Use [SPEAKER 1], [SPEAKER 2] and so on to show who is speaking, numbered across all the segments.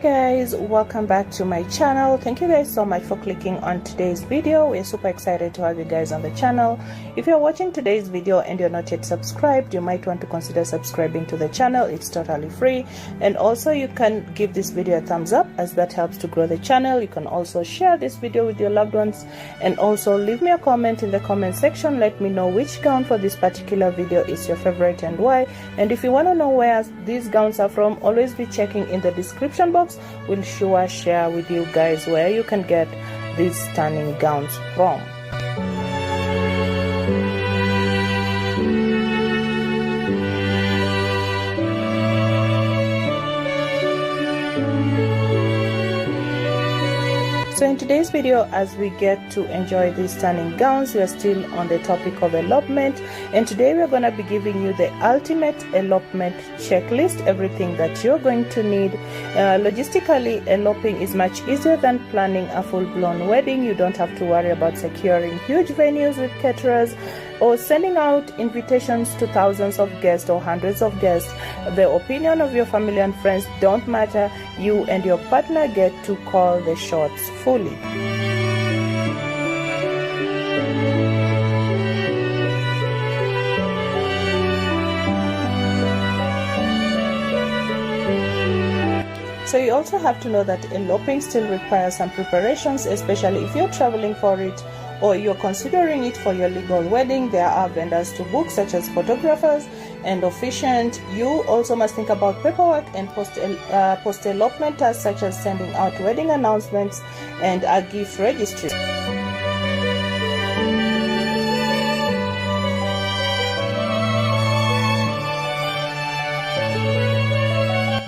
[SPEAKER 1] guys, welcome back to my channel. Thank you guys so much for clicking on today's video. We're super excited to have you guys on the channel. If you're watching today's video and you're not yet subscribed, you might want to consider subscribing to the channel. It's totally free, and also you can give this video a thumbs up, as that helps to grow the channel. You can also share this video with your loved ones, and also leave me a comment in the comment section. Let me know which gown for this particular video is your favorite and why. And if you want to know where these gowns are from, always be checking in the description box. We'll sure share with you guys where you can get these stunning gowns from. So in today's video, as we get to enjoy these stunning gowns, we are still on the topic of elopement, and today we're going to be giving you the ultimate elopement checklist, everything that you're going to need. Logistically, eloping is much easier than planning a full-blown wedding. You don't have to worry about securing huge venues with caterers or sending out invitations to thousands of guests or hundreds of guests. The opinion of your family and friends don't matter. You and your partner get to call the shots fully. So you also have to know that eloping still requires some preparations, especially if you're traveling for it or you're considering it for your legal wedding. There are vendors to book, such as photographers and officiant. You also must think about paperwork and post-elopement tasks, such as sending out wedding announcements and a gift registry.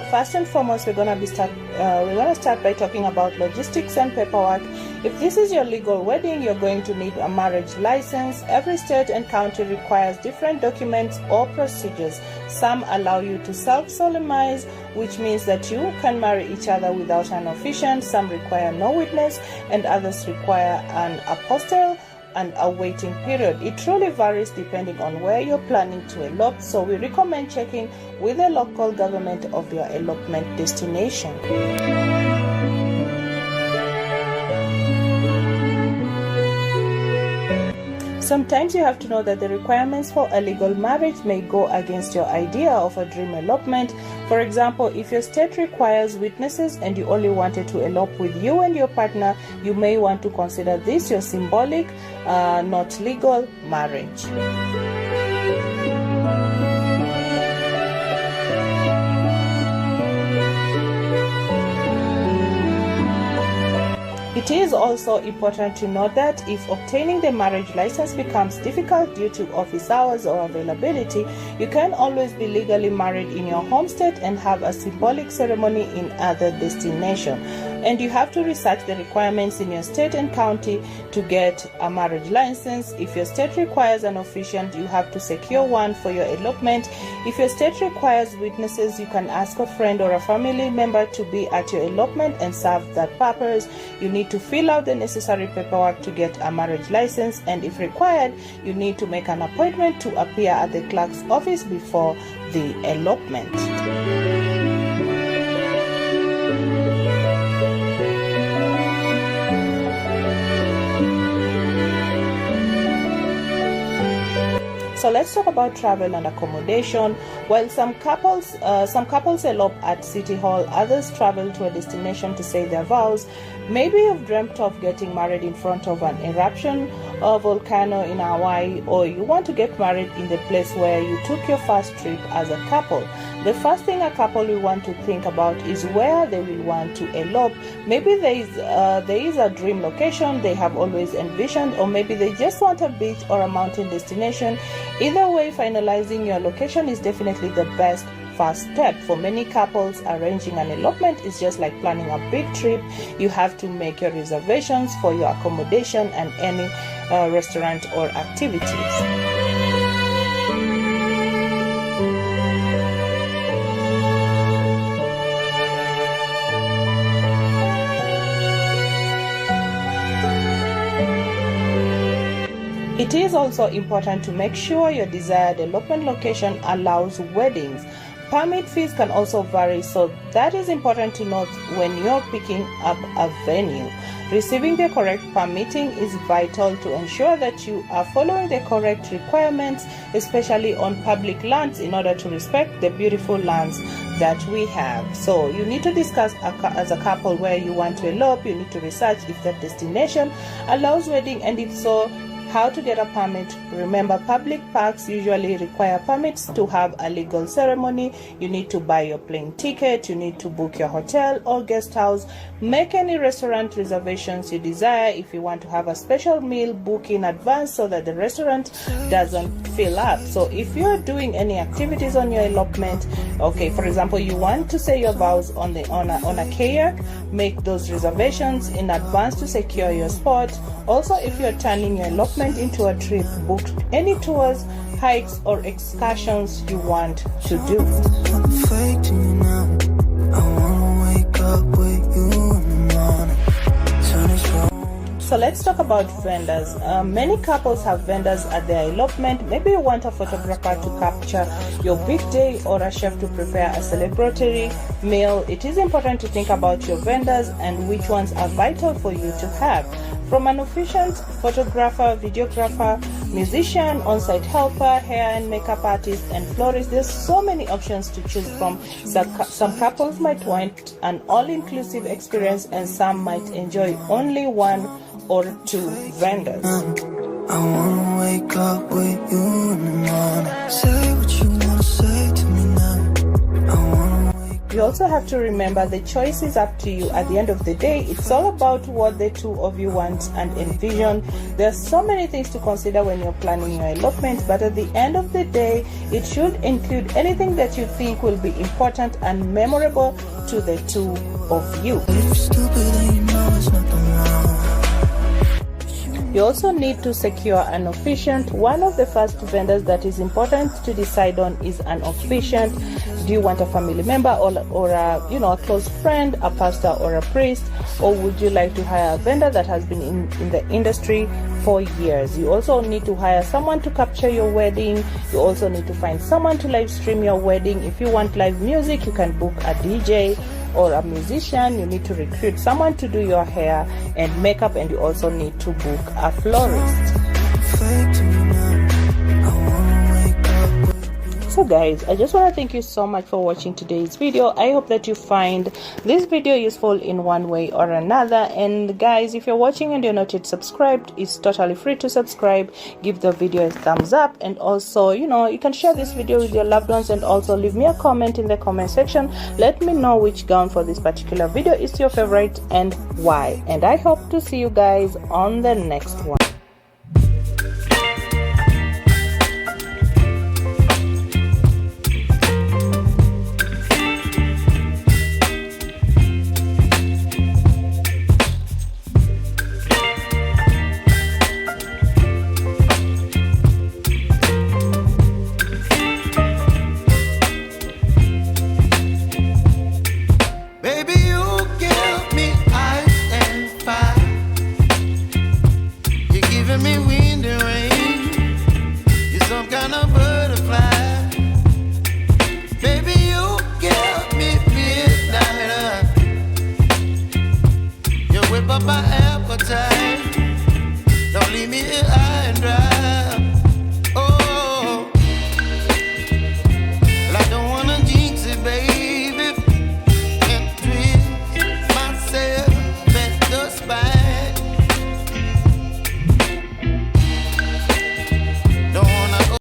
[SPEAKER 1] First and foremost, we're gonna start by talking about logistics and paperwork. If this is your legal wedding, you're going to need a marriage license. Every state and county requires different documents or procedures. Some allow you to self-solemnize, which means that you can marry each other without an officiant. Some require no witness, and others require an apostille and a waiting period. It truly varies depending on where you're planning to elope, so we recommend checking with the local government of your elopement destination. Sometimes you have to know that the requirements for a legal marriage may go against your idea of a dream elopement. For example, if your state requires witnesses and you only wanted to elope with you and your partner, you may want to consider this your symbolic, not legal marriage. It is also important to note that if obtaining the marriage license becomes difficult due to office hours or availability, you can always be legally married in your home state and have a symbolic ceremony in other destination. And you have to research the requirements in your state and county to get a marriage license. If your state requires an officiant, you have to secure one for your elopement. If your state requires witnesses, you can ask a friend or a family member to be at your elopement and serve that purpose. You need to fill out the necessary paperwork to get a marriage license, and if required, you need to make an appointment to appear at the clerk's office before the elopement. So let's talk about travel and accommodation. While some couples elope at City Hall, others travel to a destination to say their vows. Maybe you've dreamt of getting married in front of an eruption or volcano in Hawaii, or you want to get married in the place where you took your first trip as a couple. The first thing a couple will want to think about is where they will want to elope. Maybe there is a dream location they have always envisioned, or maybe they just want a beach or a mountain destination. Either way, finalizing your location is definitely the best first step. For many couples, arranging an elopement is just like planning a big trip. You have to make your reservations for your accommodation and any restaurant or activities. It is also important to make sure your desired elopement location allows weddings. Permit fees can also vary, so that is important to note when you're picking up a venue. Receiving the correct permitting is vital to ensure that you are following the correct requirements, especially on public lands, in order to respect the beautiful lands that we have. So you need to discuss as a couple where you want to elope. You need to research if that destination allows wedding, and if so, how to get a permit. Remember, public parks usually require permits to have a legal ceremony. You need to buy your plane ticket, you need to book your hotel or guest house, make any restaurant reservations you desire. If you want to have a special meal, book in advance so that the restaurant doesn't fill up. So if you are doing any activities on your elopement, okay, for example, you want to say your vows on a kayak, make those reservations in advance to secure your spot. Also, if you're turning your elopement into a trip, book any tours, hikes or excursions you want to do. So let's talk about vendors. Many couples have vendors at their elopement. Maybe you want a photographer to capture your big day or a chef to prepare a celebratory meal. It is important to think about your vendors and which ones are vital for you to have. From an efficient photographer, videographer, musician, on-site helper, hair and makeup artist, and florist, there's so many options to choose from. Some couples might want an all-inclusive experience, and some might enjoy only one or two vendors.
[SPEAKER 2] I wanna wake up with you in the morning. Say what you wanna say to me now. I wanna wake
[SPEAKER 1] You also have to remember the choice is up to you. At the end of the day, it's all about what the two of you want and envision. There are so many things to consider when you're planning your elopement, but at the end of the day, it should include anything that you think will be important and memorable to the two of you. You also need to secure an officiant. One of the first vendors that is important to decide on is an officiant. Do you want a family member or a close friend, a pastor or a priest, or would you like to hire a vendor that has been in the industry for years? You also need to hire someone to capture your wedding. You also need to find someone to live stream your wedding. If you want live music, you can book a DJ or a musician. You need to recruit someone to do your hair and makeup, and you also need to book a florist. So guys, I just want to thank you so much for watching today's video. I hope that you find this video useful in one way or another. And guys, if you're watching and you're not yet subscribed, it's totally free to subscribe. Give the video a thumbs up, and also you can share this video with your loved ones, and also leave me a comment in the comment section. Let me know which gown for this particular video is your favorite and why. And I hope to see you guys on the next one.
[SPEAKER 2] Me wind and rain, you're some kind of butterfly. Baby, you give me midnight. You whip up my